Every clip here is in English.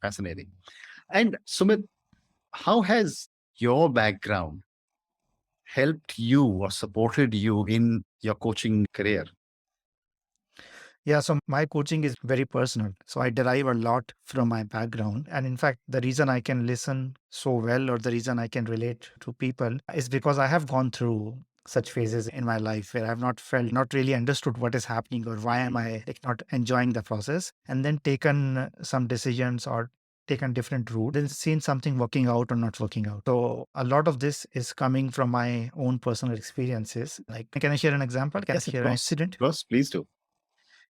Fascinating. And Sumit, how has your background helped you or supported you in your coaching career? Yeah, so my coaching is very personal. So I derive a lot from my background. And in fact, the reason I can listen so well or the reason I can relate to people is because I have gone through such phases in my life where I've not felt, not really understood what is happening or why am I like not enjoying the process, and then taken some decisions or taken different route, then seen something working out or not working out. So a lot of this is coming from my own personal experiences. Like, can I share an example? Can I Yes, of share an course. incident? Of course, please do.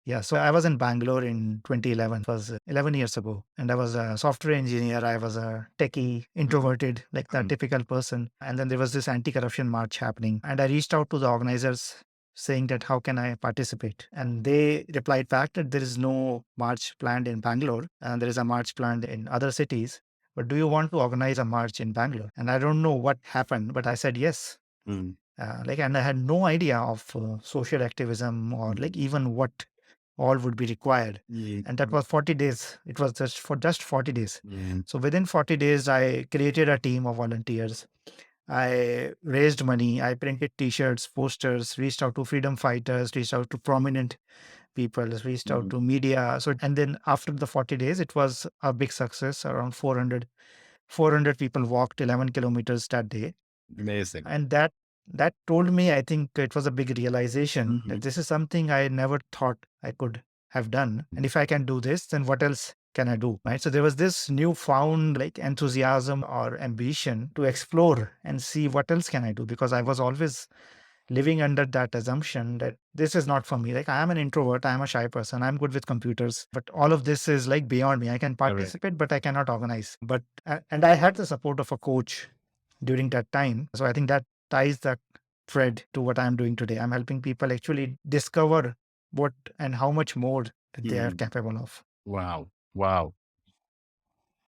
Yeah, so I was in Bangalore in 2011. It was 11 years ago. And I was a software engineer. I was a techie, introverted, like the Mhm. typical person. And then there was this anti corruption march happening. And I reached out to the organizers saying that how can I participate? And they replied back that there is no march planned in Bangalore and there is a march planned in other cities. But do you want to organize a march in Bangalore? And I don't know what happened, but I said yes. Mm, And I had no idea of social activism or mm, like even what all would be required. mm, And that was 40 days. It was just 40 days. mm, So within 40 days, I created a team of volunteers. I raised money. I printed t-shirts, posters, reached out to freedom fighters, reached out to prominent people, reached out mm. to media. So, and then after the 40 days, it was a big success. Around 400 people walked 11 kilometers that day. Amazing. And that told me, I think it was a big realization that Mhm. this is something I never thought I could have done. And if I can do this, then what else can I do? Right. So there was this newfound like enthusiasm or ambition to explore and see what else can I do, because I was always living under that assumption that this is not for me. Like, I am an introvert, I am a shy person, I'm good with computers, but all of this is like beyond me. I can Correct. participate, but I cannot organize. But and I had the support of a coach during that time. So I think that ties the thread to what I'm doing today. I'm helping people actually discover what and how much more they are Mm. capable of. Wow. Wow.